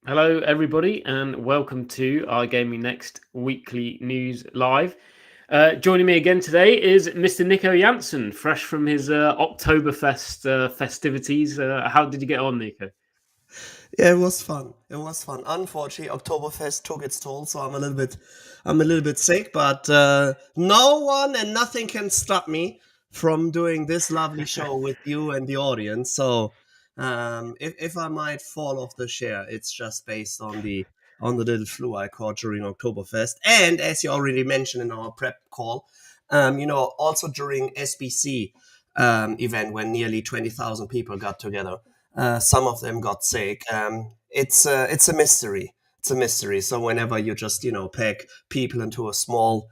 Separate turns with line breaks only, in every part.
Hello, everybody, and welcome to our Gaming Next weekly news live. Joining me again today is Mr. Nico Janssen, fresh from his Oktoberfest festivities. How did you get on, Nico?
Yeah, it was fun. It was fun. Unfortunately, Oktoberfest took its toll, so I'm a little bit sick. But no one and nothing can stop me from doing this lovely show with you and the audience. So if I might fall off the chair, it's just based on the little flu I caught during Oktoberfest, and as you already mentioned in our prep call, also during SBC event when nearly 20,000 people got together. Some of them got sick. It's a mystery. It's a mystery. So whenever you just pack people into a small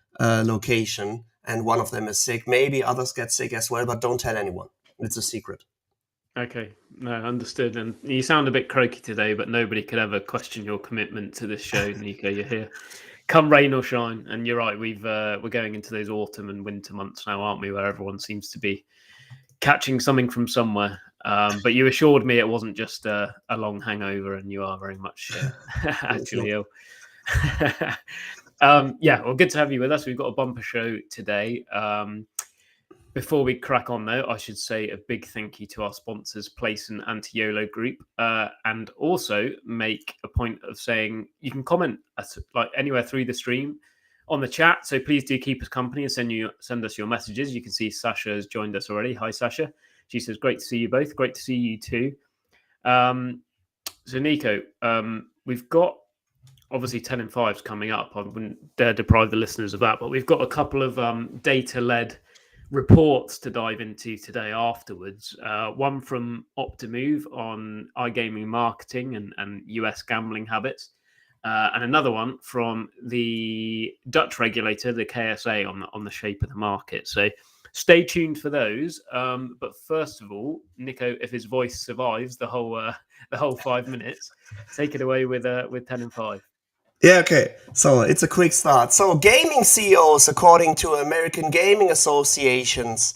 location, and one of them is sick, maybe others get sick as well, but don't tell anyone. It's a secret.
Okay, no, understood. And you sound a bit croaky today, but nobody could ever question your commitment to this show, Nico. You're here, come rain or shine. And you're right. We're going into those autumn and winter months now, aren't we? Where everyone seems to be catching something from somewhere. But you assured me it wasn't just a long hangover, and you are very much
It's not.
actually ill. Yeah, well, good to have you with us. We've got a bumper show today. Before we crack on, though, I should say a big thank you to our sponsors, Place and Anti-YOLO Group, and also make a point of saying you can comment like anywhere through the stream on the chat. So please do keep us company and send us your messages. You can see Sasha has joined us already. Hi, Sasha. She says, "Great to see you both. Great to see you too." So Nico, we've got obviously 10 and 5s coming up. I wouldn't dare deprive the listeners of that, but we've got a couple of data-led reports to dive into today afterwards. One from Optimove on iGaming marketing and US gambling habits, and another one from the Dutch regulator, the KSA, on the shape of the market. So stay tuned for those. But first of all, Nico, if his voice survives the whole 5 minutes, take it away with 10 and 5.
Yeah, okay. So it's a quick start. So gaming CEOs, according to American Gaming Association's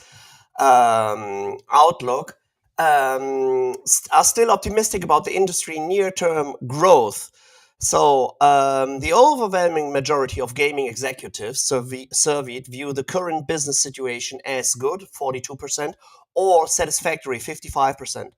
outlook, are still optimistic about the industry near-term growth. So the overwhelming majority of gaming executives surveyed view the current business situation as good, 42%, or satisfactory, 55%,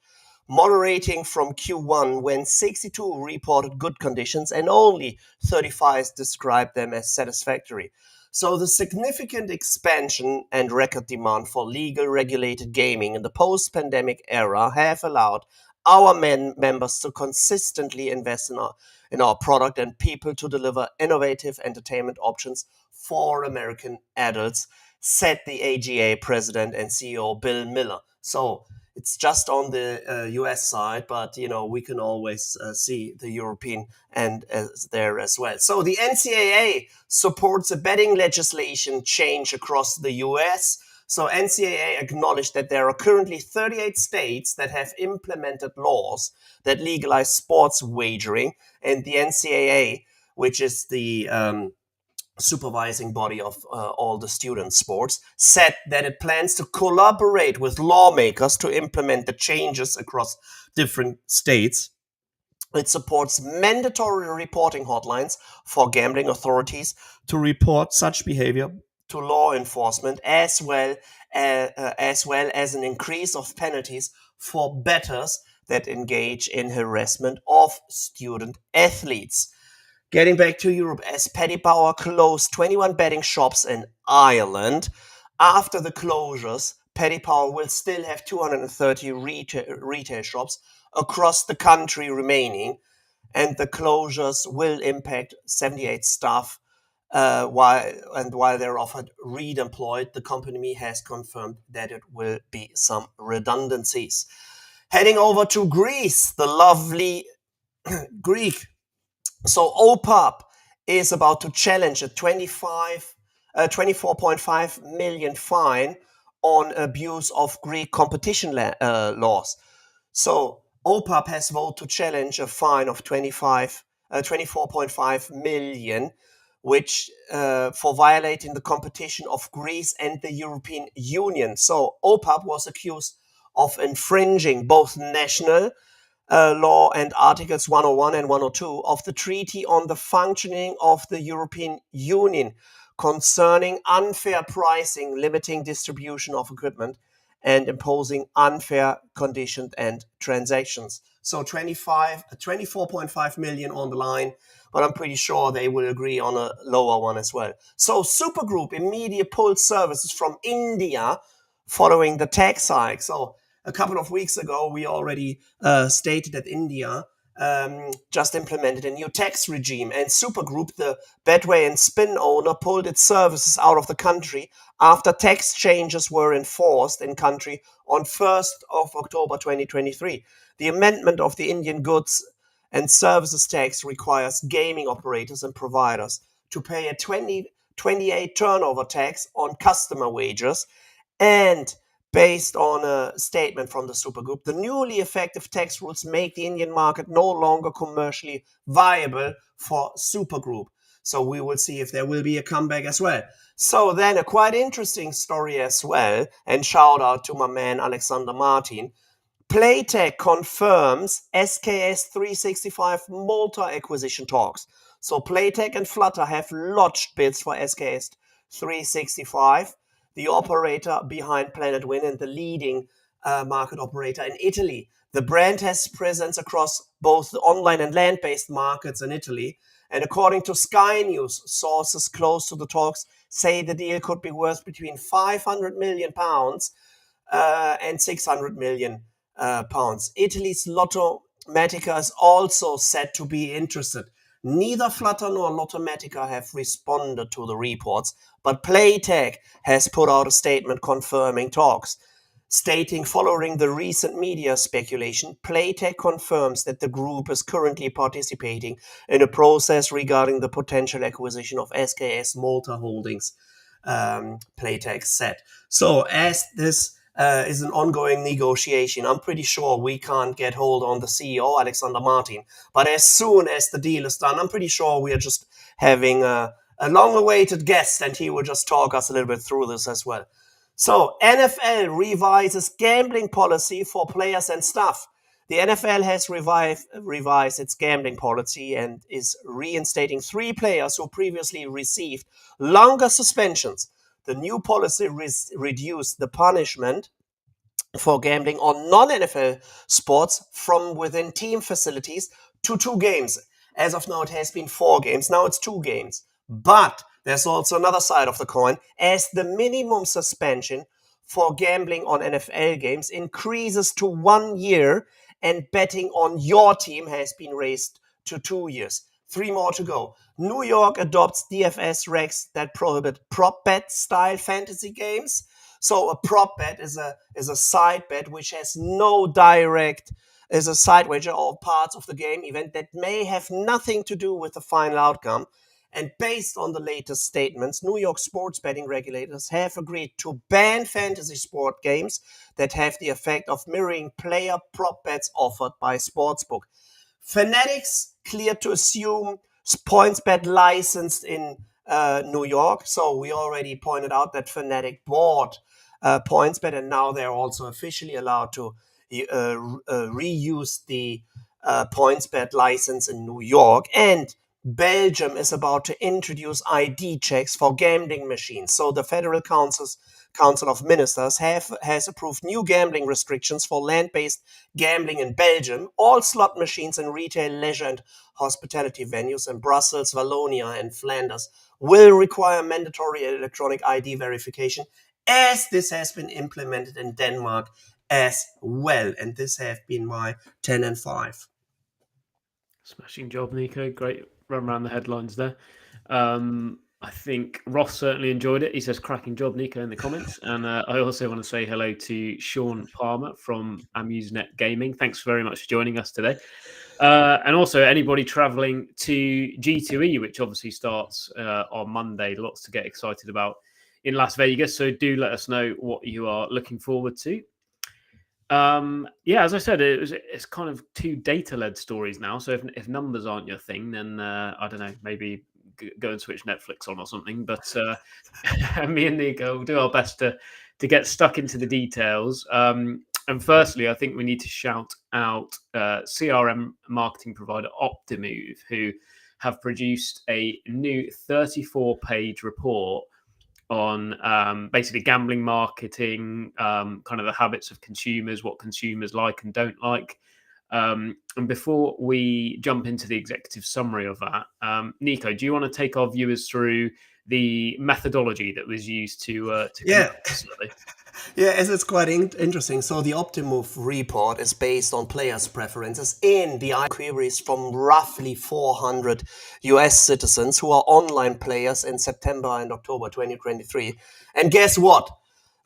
moderating from Q1 when 62 reported good conditions and only 35 described them as satisfactory. So the significant expansion and record demand for legal regulated gaming in the post-pandemic era have allowed our members to consistently invest in our product and people to deliver innovative entertainment options for American adults, said the AGA president and CEO Bill Miller. So it's just on the US side, but we can always see the European and there as well. So the NCAA supports a betting legislation change across the US. So NCAA acknowledged that there are currently 38 states that have implemented laws that legalize sports wagering, and the NCAA, which is the supervising body of all the student sports, said that it plans to collaborate with lawmakers to implement the changes across different states. It supports mandatory reporting hotlines for gambling authorities to report such behavior to law enforcement, as well as an increase of penalties for bettors that engage in harassment of student athletes. Getting back to Europe, as Paddy Power closed 21 betting shops in Ireland. After the closures, Paddy Power will still have 230 retail shops across the country remaining, and the closures will impact 78 staff. While they're offered redeployed, the company has confirmed that it will be some redundancies. Heading over to Greece, the lovely Greek. So OPAP is about to challenge a 24.5 million fine on abuse of Greek competition laws. So OPAP has voted to challenge a fine of 24.5 million, which for violating the competition of Greece and the European Union. So OPAP was accused of infringing both national law and Articles 101 and 102 of the Treaty on the Functioning of the European Union concerning unfair pricing, limiting distribution of equipment, and imposing unfair conditions and transactions. So 24.5 million on the line, but I'm pretty sure they will agree on a lower one as well. So Supergroup immediate pulled services from India following the tax hike. So a couple of weeks ago, we already stated that India just implemented a new tax regime, and Supergroup, the Betway and Spin owner, pulled its services out of the country after tax changes were enforced in country on 1st of October 2023. The amendment of the Indian goods and services tax requires gaming operators and providers to pay a 2028 turnover tax on customer wages, and based on a statement from the Supergroup, the newly effective tax rules make the Indian market no longer commercially viable for Supergroup. So we will see if there will be a comeback as well. So then a quite interesting story as well, and shout out to my man Alexander Martin. Playtech confirms SKS 365 Malta acquisition talks. So Playtech and Flutter have lodged bids for SKS 365, the operator behind Planet Win and the leading market operator in Italy. The brand has presence across both the online and land-based markets in Italy. And according to Sky News, sources close to the talks say the deal could be worth between £500 million and £600 million. Italy's Lottomatica is also said to be interested. Neither Flutter nor Lottomatica have responded to the reports, but Playtech has put out a statement confirming talks, stating following the recent media speculation, Playtech confirms that the group is currently participating in a process regarding the potential acquisition of SKS Malta Holdings, Playtech said. So as this is an ongoing negotiation, I'm pretty sure we can't get hold on the CEO, Alexander Martin. But as soon as the deal is done, I'm pretty sure we are just having a long-awaited guest, and he will just talk us a little bit through this as well. So NFL revises gambling policy for players and staff. The NFL has revised its gambling policy and is reinstating 3 players who previously received longer suspensions. The new policy reduced the punishment for gambling on non-NFL sports from within team facilities to 2 games. As of now, it has been 4 games. Now it's 2 games. But there's also another side of the coin, as the minimum suspension for gambling on NFL games increases to 1 year, and betting on your team has been raised to 2 years. 3 more to go. New York adopts DFS regs that prohibit prop bet style fantasy games. So a prop bet is a side bet which has no direct, is a side wager or parts of the game event that may have nothing to do with the final outcome. And based on the latest statements, New York sports betting regulators have agreed to ban fantasy sport games that have the effect of mirroring player prop bets offered by sportsbook. Fanatics cleared to assume PointsBet licensed in New York. So we already pointed out that Fanatic bought PointsBet, and now they're also officially allowed to reuse the PointsBet license in New York. And Belgium is about to introduce ID checks for gambling machines. So the Federal Council of Ministers has approved new gambling restrictions for land-based gambling in Belgium. All slot machines in retail, leisure, and hospitality venues in Brussels, Wallonia, and Flanders will require mandatory electronic ID verification, as this has been implemented in Denmark as well. And this have been my 10 and 5.
Smashing job, Nico. Great run around the headlines there. I think Ross certainly enjoyed it. He says, cracking job, Nico, in the comments. And I also want to say hello to Sean Palmer from AmuseNet Gaming. Thanks very much for joining us today. And also anybody traveling to G2E, which obviously starts on Monday. Lots to get excited about in Las Vegas. So do let us know what you are looking forward to. As I said, it's kind of 2 data-led stories now. So if numbers aren't your thing, then I don't know, maybe go and switch Netflix on or something. But me and Nico will do our best to get stuck into the details. And firstly, I think we need to shout out CRM marketing provider Optimove, who have produced a new 34-page report on basically gambling marketing, kind of the habits of consumers, what consumers like and don't like. And before we jump into the executive summary of that, Nico, do you want to take our viewers through the methodology that was used to
Yeah.
conduct the study?
Yeah, as it's quite interesting. So the Optimove report is based on players' preferences in the queries from roughly 400 US citizens who are online players in September and October 2023. And guess what?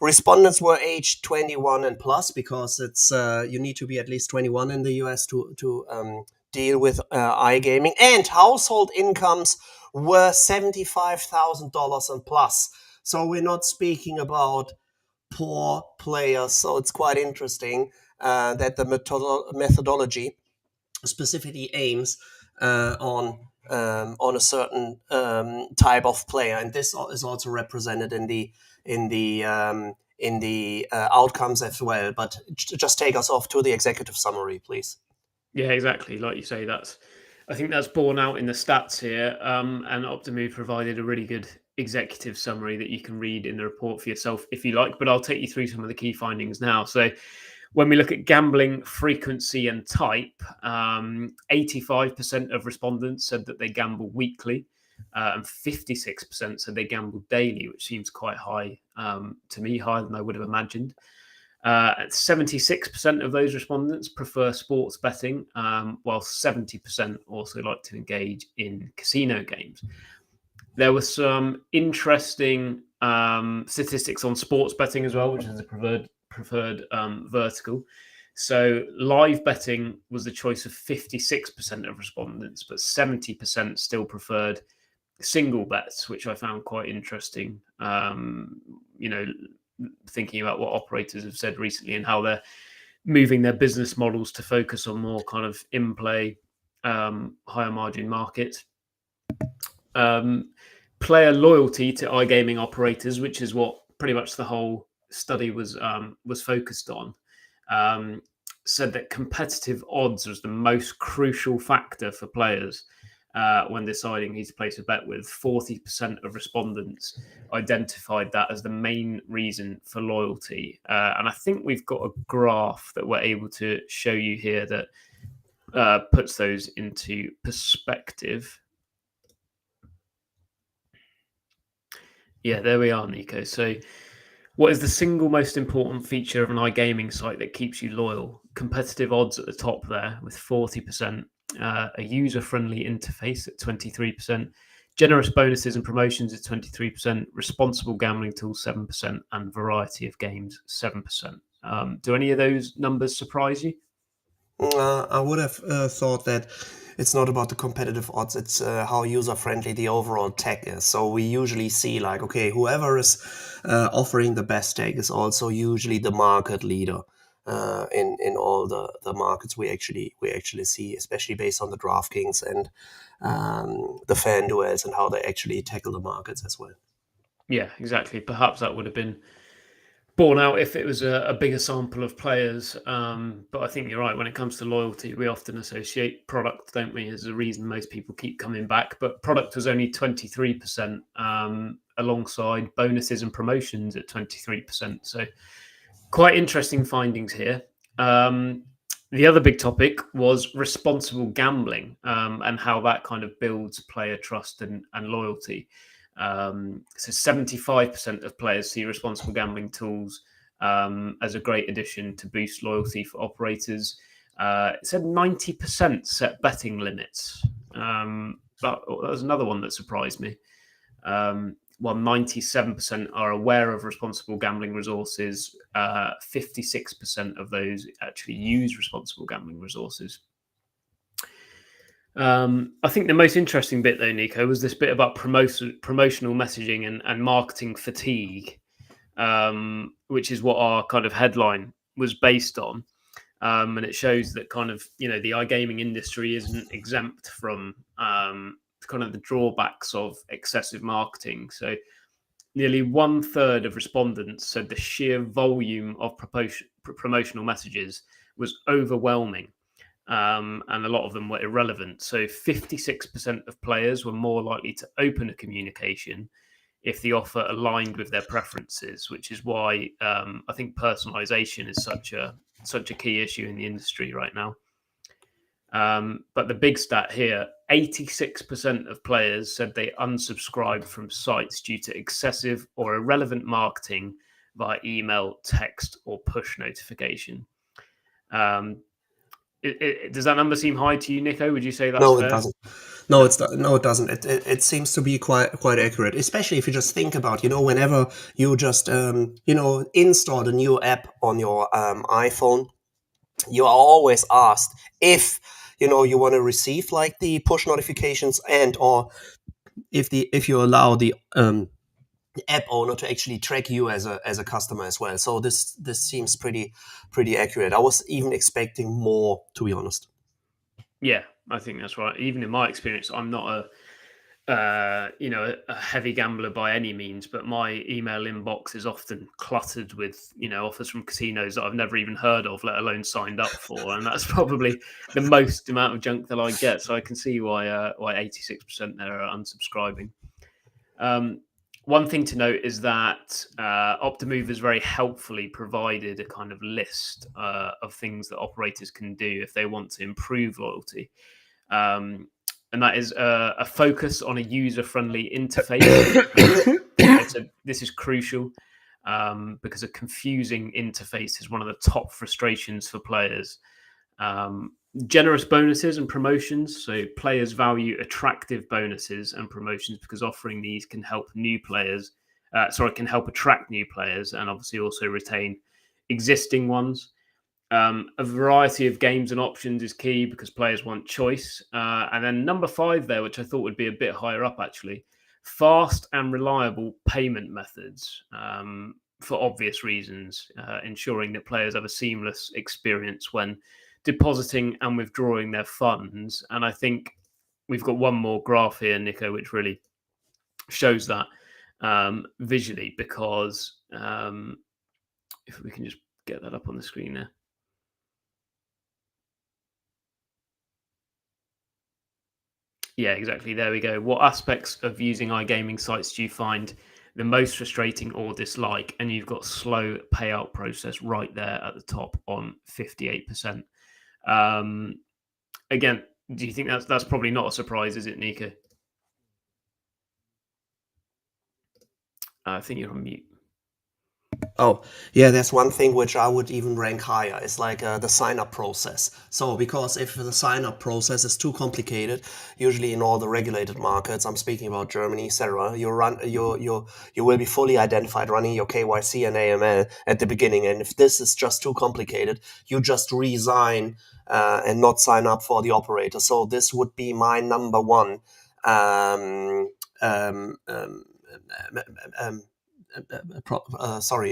Respondents were aged 21 and plus, because it's you need to be at least 21 in the US to deal with iGaming. And household incomes were $75,000 and plus. So we're not speaking about poor players. So it's quite interesting that the methodology specifically aims on a certain type of player, and this is also represented in the outcomes as well. But just take us off to the executive summary, please.
Yeah, exactly. Like you say, I think that's borne out in the stats here. And Optimove provided a really good executive summary that you can read in the report for yourself if you like. But I'll take you through some of the key findings now. So, when we look at gambling frequency and type, 85% of respondents said that they gamble weekly, and 56% said they gamble daily, which seems quite high to me, higher than I would have imagined. 76% of those respondents prefer sports betting, while 70% also like to engage in casino games. There were some interesting statistics on sports betting as well, which is a preferred vertical. So live betting was the choice of 56% of respondents, but 70% still preferred single bets, which I found quite interesting. Thinking about what operators have said recently and how they're moving their business models to focus on more kind of in-play, higher margin markets. Player loyalty to iGaming operators, which is what pretty much the whole study was focused on, said that competitive odds was the most crucial factor for players when deciding who to place a bet with. 40% of respondents identified that as the main reason for loyalty. And I think we've got a graph that we're able to show you here that puts those into perspective. Yeah, there we are, Nico. So what is the single most important feature of an iGaming site that keeps you loyal? Competitive odds at the top there with 40%, a user-friendly interface at 23%, generous bonuses and promotions at 23%, responsible gambling tools 7%, and variety of games 7%. Do any of those numbers surprise you?
I would have thought that it's not about the competitive odds, it's how user-friendly the overall tech is. So we usually see like, okay, whoever is offering the best tech is also usually the market leader in all the markets we actually see, especially based on the DraftKings and the FanDuels and how they actually tackle the markets as well.
Yeah, exactly. Perhaps that would have been borne out if it was a bigger sample of players. But I think you're right. When it comes to loyalty, we often associate product, don't we, as a reason most people keep coming back. But product was only 23%, alongside bonuses and promotions at 23%. So quite interesting findings here. The other big topic was responsible gambling, and how that kind of builds player trust and loyalty. So 75% of players see responsible gambling tools as a great addition to boost loyalty for operators. It said 90% set betting limits. That was another one that surprised me. While 97% are aware of responsible gambling resources, 56% of those actually use responsible gambling resources. I think the most interesting bit, though, Nico, was this bit about promotional messaging and marketing fatigue, which is what our kind of headline was based on. And it shows that kind of, the iGaming industry isn't exempt from kind of the drawbacks of excessive marketing. So nearly 1/3 of respondents said the sheer volume of promotional messages was overwhelming. And a lot of them were irrelevant. So 56% of players were more likely to open a communication if the offer aligned with their preferences, which is why I think personalization is such a key issue in the industry right now. But the big stat here, 86% of players said they unsubscribed from sites due to excessive or irrelevant marketing via email, text, or push notification. Does that number seem high to you, Nico? Would you say that's
No,
fair?
it doesn't. No, it doesn't. It seems to be quite accurate, especially if you just think about, whenever you just install a new app on your iPhone, you are always asked if you want to receive like the push notifications, and or if you allow the app owner to actually track you as a customer as well. So this seems pretty accurate. I was even expecting more, to be honest.
Yeah, I think that's right. Even in my experience, I'm not a heavy gambler by any means, but my email inbox is often cluttered with offers from casinos that I've never even heard of, let alone signed up for, and that's probably the most amount of junk that I get. So I can see why 86% there are unsubscribing. One thing to note is that Optimove has very helpfully provided a kind of list of things that operators can do if they want to improve loyalty. And that is a focus on a user-friendly interface. So this is crucial because a confusing interface is one of the top frustrations for players. Generous bonuses and promotions. So players value attractive bonuses and promotions because offering these can help can help attract new players and obviously also retain existing ones. A variety of games and options is key because players want choice. And then number 5 there, which I thought would be a bit higher up actually, fast and reliable payment methods for obvious reasons, ensuring that players have a seamless experience when depositing and withdrawing their funds. And I think we've got one more graph here, Nico, which really shows that visually, because if we can just get that up on the screen there. Yeah, exactly. There we go. What aspects of using iGaming sites do you find the most frustrating or dislike? And you've got slow payout process right there at the top on 58%. Again, do you think that's probably not a surprise, is it, Nico? I think you're on mute.
Oh, yeah, that's one thing which I would even rank higher. It's like the sign-up process. So, because if the sign-up process is too complicated, usually in all the regulated markets, I'm speaking about Germany, etc., you will be fully identified running your KYC and AML at the beginning. And if this is just too complicated, you just resign and not sign up for the operator. So this would be my number one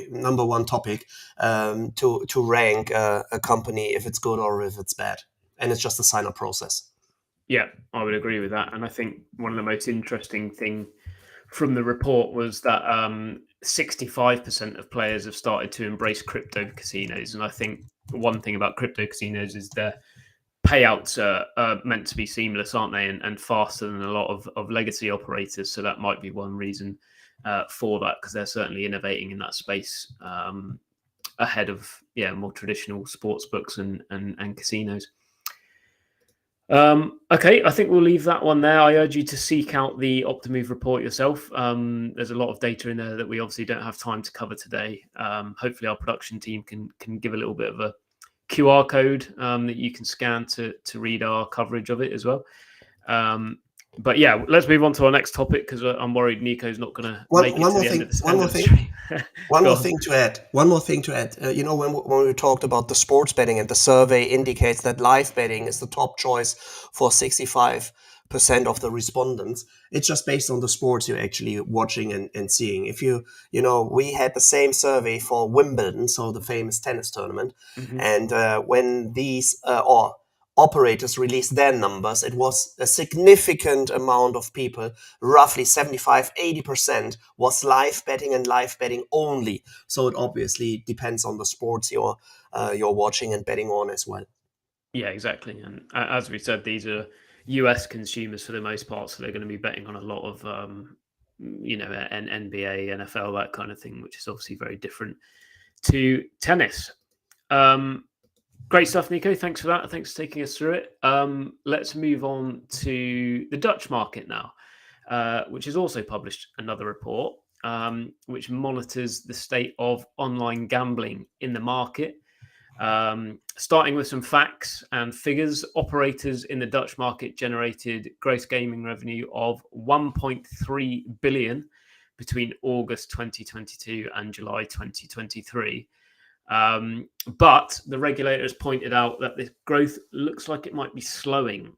number one topic to rank a company if it's good or if it's bad, and it's just a sign-up process.
Yeah, I would agree with that. And I think one of the most interesting thing from the report was that 65% of players have started to embrace crypto casinos. And I think one thing about crypto casinos is their payouts are meant to be seamless, aren't they? And faster than a lot of legacy operators. So that might be one reason for that, because they're certainly innovating in that space ahead of more traditional sports books and casinos. Okay, I think we'll leave that one there. I urge you to seek out the Optimove report yourself. There's a lot of data in there that we obviously don't have time to cover today. Hopefully our production team can give a little bit of a QR code that you can scan to read our coverage of it as well. But yeah, let's move on to our next topic, because I'm worried Nico's not going to make it to the end of this.
One more thing to add. When we talked about the sports betting, and the survey indicates that live betting is the top choice for 65% of the respondents, it's just based on the sports you're actually watching and seeing. If we had the same survey for Wimbledon, so the famous tennis tournament, and when these or operators released their numbers, it was a significant amount of people, roughly 75-80%, was live betting and live betting only. So it obviously depends on the sports you're watching and betting on as well.
Yeah, exactly. And as we said, these are US consumers for the most part, so they're going to be betting on a lot of, NBA, NFL, that kind of thing, which is obviously very different to tennis. Um, Great stuff, Nico. Thanks for that. Thanks for taking us through it. Let's move on to the Dutch market now, which has also published another report which monitors the state of online gambling in the market. Starting with some facts and figures, operators in the Dutch market generated gross gaming revenue of 1.3 billion between August 2022 and July 2023. But the regulators pointed out that this growth looks like it might be slowing,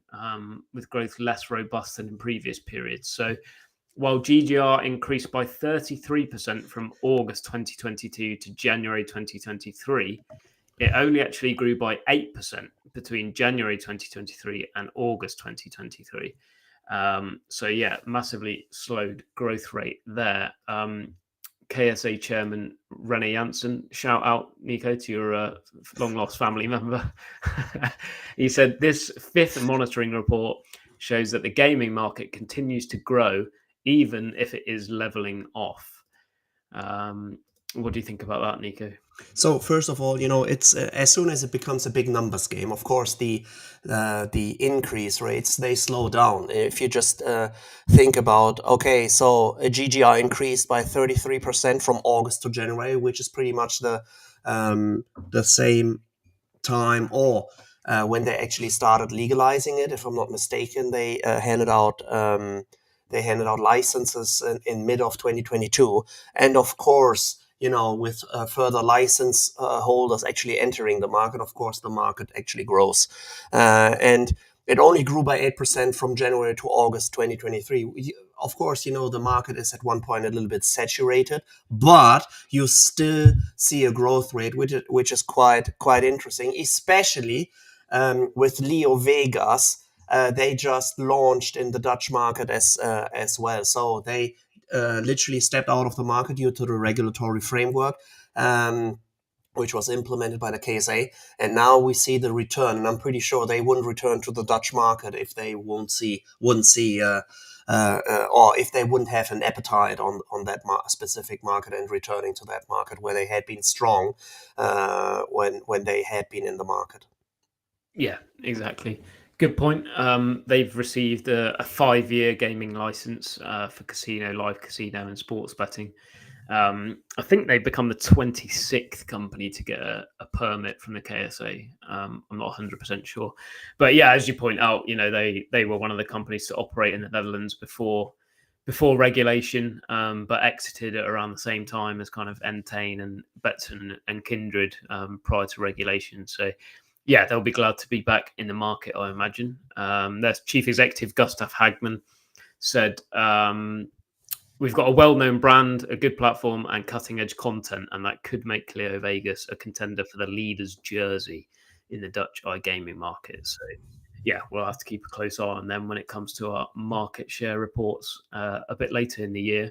with growth less robust than in previous periods. So while GGR increased by 33% from August 2022 to January 2023, it only actually grew by 8% between January 2023 and August 2023. So yeah, massively slowed growth rate there. KSA chairman Rene Janssen, shout out, Nico, to your long lost family member. He said this fifth monitoring report shows that the gaming market continues to grow, even if it is leveling off. What do you think about that, Nico?
So first of all, it's as soon as it becomes a big numbers game, of course the increase rates, they slow down. If you just think about, okay, so a GGR increased by 33% from August to January, which is pretty much the same time, or when they actually started legalizing it, if I'm not mistaken, they handed out licenses in mid of 2022, and of course, with further license holders actually entering the market, of course, the market actually grows, and it only grew by 8% from January to August 2023. Of course, the market is at one point a little bit saturated, but you still see a growth rate which is quite interesting, especially with Leo Vegas. They just launched in the Dutch market as well. So they literally stepped out of the market due to the regulatory framework, which was implemented by the KSA. And now we see the return. And I'm pretty sure they wouldn't return to the Dutch market if they wouldn't see, or if they wouldn't have an appetite on that specific market and returning to that market where they had been strong when they had been in the market.
Yeah, exactly. Good point. They've received a 5-year gaming license for casino, live casino, and sports betting. I think they've become the 26th company to get a permit from the KSA. I'm not 100% sure. But yeah, as you point out, they were one of the companies to operate in the Netherlands before regulation, but exited at around the same time as kind of Entain and Betson and Kindred prior to regulation. So yeah, they'll be glad to be back in the market, I imagine. Their chief executive, Gustav Hagman, said, we've got a well-known brand, a good platform, and cutting-edge content, and that could make Leo Vegas a contender for the leader's jersey in the Dutch iGaming market. So yeah, we'll have to keep a close eye on them when it comes to our market share reports a bit later in the year.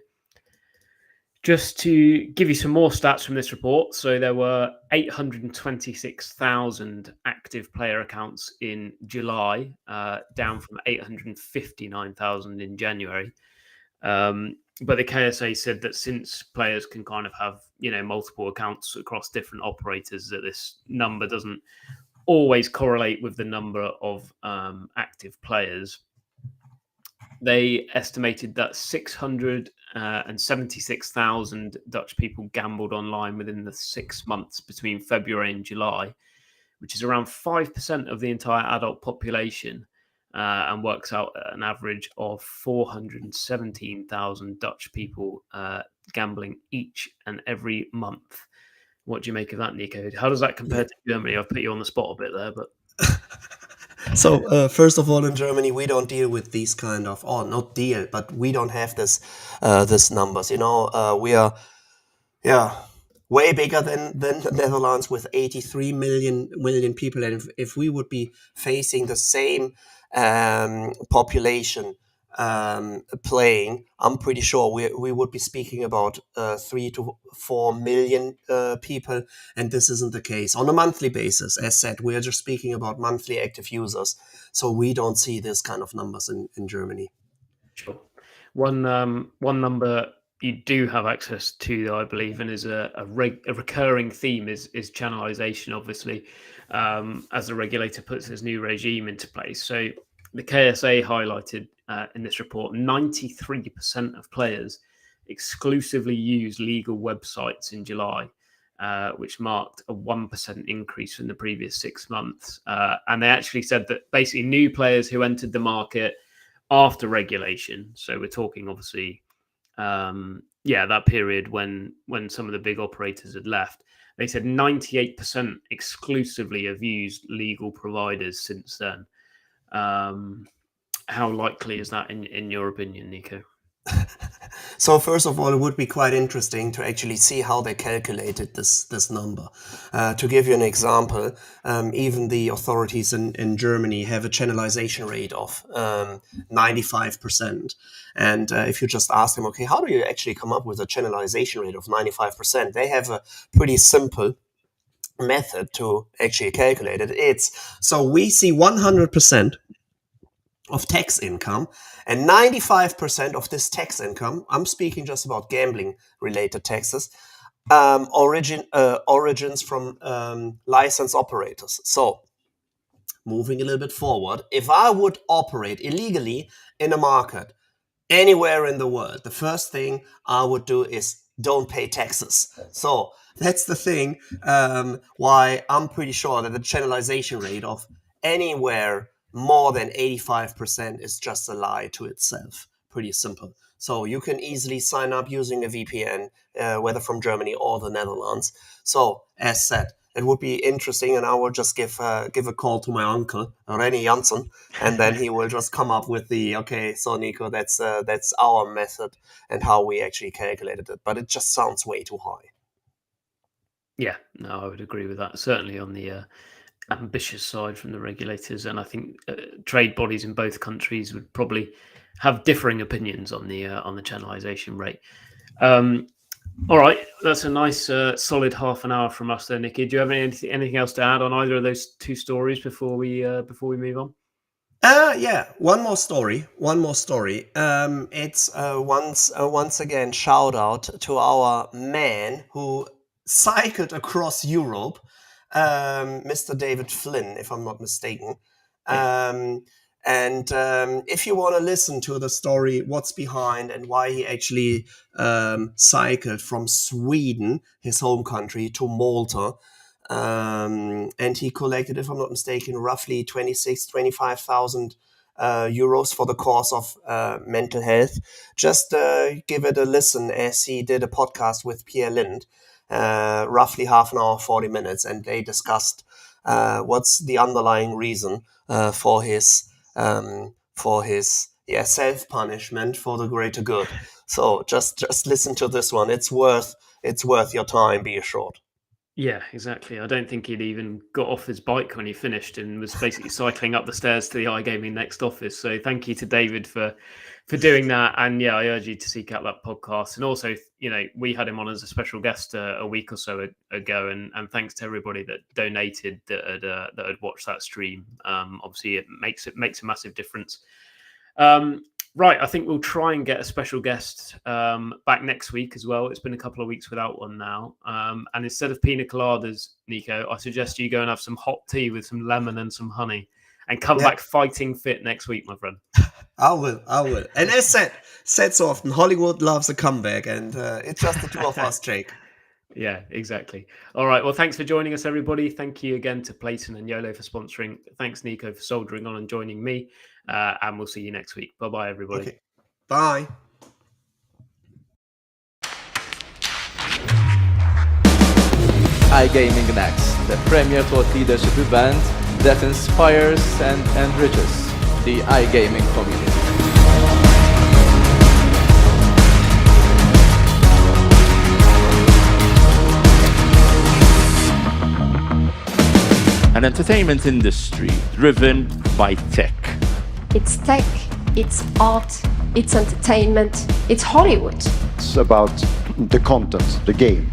Just to give you some more stats from this report, so there were 826,000 active player accounts in July, down from 859,000 in January. But the KSA said that since players can kind of have, multiple accounts across different operators, that this number doesn't always correlate with the number of active players. They estimated that 676,000 Dutch people gambled online within the 6 months between February and July, which is around 5% of the entire adult population, and works out at an average of 417,000 Dutch people gambling each and every month. What do you make of that, Nico? How does that compare to Germany? I've put you on the spot a bit there, but...
So first of all, in Germany, we don't deal with these kind of, not deal, but we don't have this numbers. We are, way bigger than the Netherlands with 83 million people. And if we would be facing the same population playing, I'm pretty sure we would be speaking about 3 to 4 million people, and this isn't the case on a monthly basis. As said, we are just speaking about monthly active users, so we don't see this kind of numbers in Germany.
Sure. One number you do have access to, though, I believe, and is a recurring theme is channelization, obviously, as the regulator puts this new regime into place. So the KSA highlighted in this report 93% of players exclusively use legal websites in July, which marked a 1% increase from the previous 6 months. And they actually said that basically new players who entered the market after regulation, so we're talking obviously that period when some of the big operators had left, they said 98% exclusively have used legal providers since then. How likely is that in your opinion, Nico?
So first of all, it would be quite interesting to actually see how they calculated this number. To give you an example, even the authorities in Germany have a channelization rate of 95%. And if you just ask them, okay, how do you actually come up with a channelization rate of 95%? They have a pretty simple method to actually calculate it. So we see 100% of tax income, and 95% of this tax income, I'm speaking just about gambling related taxes, origins from license operators. So moving a little bit forward, if I would operate illegally in a market anywhere in the world, the first thing I would do is don't pay taxes. So that's the thing why I'm pretty sure that the channelization rate of anywhere more than 85% is just a lie to itself. Pretty simple. So you can easily sign up using a VPN, whether from Germany or the Netherlands. So as said, it would be interesting, and I will just give a call to my uncle, Renny Janssen, and then he will just come up with so Nico, that's our method and how we actually calculated it. But it just sounds way too high.
Yeah, no, I would agree with that. Certainly on the ambitious side from the regulators, and I think trade bodies in both countries would probably have differing opinions on the channelization rate. All right, that's a nice solid half an hour from us there, Nicky. Do you have anything else to add on either of those two stories before we move on?
Yeah, one more story. It's once again shout out to our man who cycled across Europe, Mr. David Flynn, if I'm not mistaken.
Yeah.
And if you want to listen to the story, what's behind and why he actually cycled from Sweden, his home country, to Malta, and he collected, if I'm not mistaken, roughly 25,000 euros for the cause of mental health. Just give it a listen, as he did a podcast with Pierre Lind, roughly half an hour, 40 minutes, and they discussed what's the underlying reason for his self-punishment for the greater good. So just listen to this one. It's worth your time, be assured.
Yeah, exactly. I don't think he'd even got off his bike when he finished and was basically cycling up the stairs to the iGaming Next office. So thank you to David for doing that. And yeah, I urge you to seek out that podcast. And also, we had him on as a special guest a week or so ago. And thanks to everybody that donated that had watched that stream. Obviously, it makes a massive difference. Right, I think we'll try and get a special guest back next week as well. It's been a couple of weeks without one now. And instead of pina coladas, Nico, I suggest you go and have some hot tea with some lemon and some honey and come back fighting fit next week, my friend.
I will. And as said so often, Hollywood loves a comeback, and it's just the two of us, Jake.
Yeah, exactly. All right. Well, thanks for joining us, everybody. Thank you again to Playton and YOLO for sponsoring. Thanks, Nico, for soldiering on and joining me. And we'll see you next week. Bye-bye, everybody.
Okay. Bye.
iGaming Next, the premier thought leadership event that inspires and enriches the iGaming community.
an entertainment industry driven by tech.
It's tech, it's art, it's entertainment, it's Hollywood.
It's about the content, the game.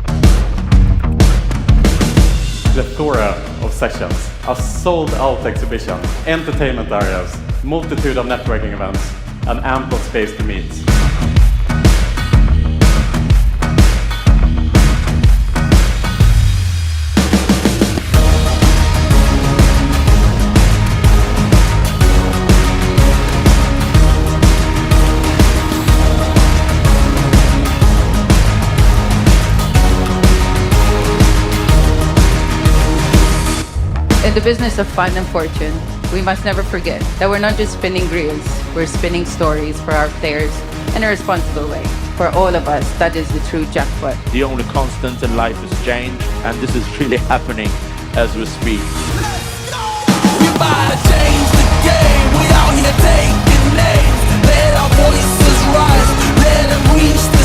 Plethora of sessions, a sold-out exhibition, entertainment areas, multitude of networking events, and ample space to meet.
In the business of fun and fortune, we must never forget that we're not just spinning reels, we're spinning stories for our players in a responsible way. For all of us, that is the true jackpot.
The only constant in life is change, and this is really happening as we speak.
We about to change the game, we out here taking names. Let our voices rise, let them reach the